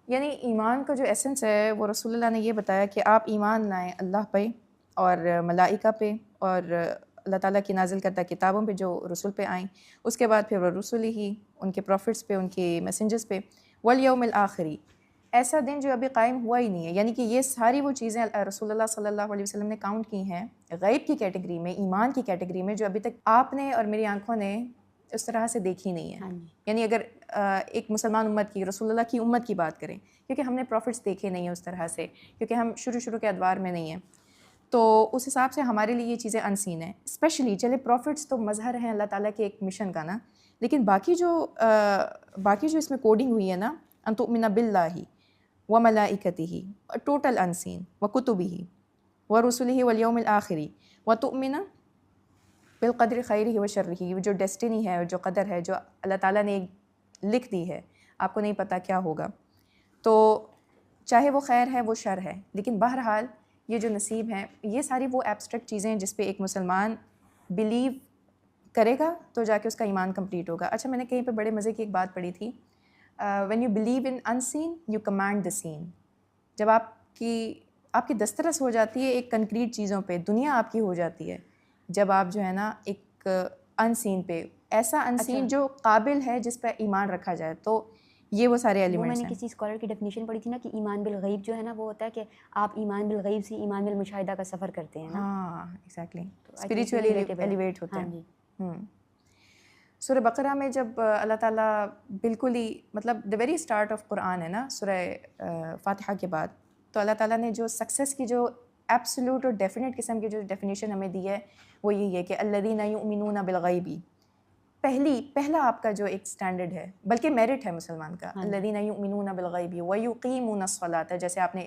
یعنی ایمان کا جو ایسنس ہے وہ رسول اللہ نے یہ بتایا کہ آپ ایمان لائیں اللہ پہ اور ملائکہ پہ اور اللہ تعالیٰ کی نازل کردہ کتابوں پہ جو رسول پہ آئیں، اس کے بعد پھر وہ رسول ہی ان کے پروفٹس پہ، ان کے میسنجرز پہ، والیوم الآخری، ایسا دن جو ابھی قائم ہوا ہی نہیں ہے. یعنی کہ یہ ساری وہ چیزیں رسول اللہ صلی اللہ علیہ وسلم نے کاؤنٹ کی ہیں غیب کی کیٹیگری میں، ایمان کی کیٹیگری میں، جو ابھی تک آپ نے اور میری آنکھوں نے اس طرح سے دیکھی نہیں ہے. یعنی اگر ایک مسلمان امت کی، رسول اللہ کی امت کی بات کریں، کیونکہ ہم نے پروفٹس دیکھے نہیں ہیں اس طرح سے، کیونکہ ہم شروع کے ادوار میں نہیں ہیں، تو اس حساب سے ہمارے لیے یہ چیزیں انسین ہیں. اسپیشلی چلے پروفٹس تو مظہر ہیں اللہ تعالیٰ کے ایک مشن کا نا، لیکن باقی جو اس میں کوڈنگ ہوئی ہے نا، ان تؤمن باللہ وملائکتہ، ٹوٹل انسین، وکتبہ ورسلہ والیوم الآخری، وتؤمن بالقدر خیرہ وشرہ، جو ڈیسٹنی ہے، جو قدر ہے، جو اللہ تعالیٰ نے لکھ دی ہے، آپ کو نہیں پتہ کیا ہوگا، تو چاہے وہ خیر ہے وہ شر ہے، لیکن بہرحال یہ جو نصیب ہیں، یہ ساری وہ ایبسٹریکٹ چیزیں ہیں جس پہ ایک مسلمان بلیو کرے گا تو جا کے اس کا ایمان کمپلیٹ ہوگا. اچھا، میں نے کہیں پہ بڑے مزے کی ایک بات پڑھی تھی، when you believe in unseen you command the seen. جب آپ کی دسترس ہو جاتی ہے ایک کنکریٹ چیزوں پہ، دنیا آپ کی ہو جاتی ہے جب آپ جو ہے نا ایک انسین پہ، ایسا انسین جو قابل ہے جس پہ ایمان رکھا جائے، تو یہ وہ سارے ایلیمنٹس ہیں. وہ میں نے کسی اسکالر کی ڈیفینیشن پڑھی تھی نا کہ ایمان بالغیب جو ہے نا وہ ہوتا ہے کہ آپ ایمان بالغیب سے ایمان بالمشاہدہ کا سفر کرتے ہیں نا. ہاں ایگزیکٹلی، تو اسپریچولی ایلیویٹ ہوتے ہیں. سورہ بقرہ میں جب اللہ تعالیٰ بالکل ہی مطلب دا ویری اسٹارٹ آف قرآن ہے نا سورہ فاتحہ کے بعد، تو اللہ تعالیٰ نے جو سکسیس کی جو ایبسلیوٹ اور ڈیفینیٹ قسم کی جو ڈیفینیشن ہمیں دی ہے وہ یہی ہے کہ الذین یؤمنون بالغیب. پہلا آپ کا جو ایک اسٹینڈرڈ ہے، بلکہ میرٹ ہے مسلمان کا، الذین یؤمنون بالغیب ویقیمون الصلاۃ، جیسے آپ نے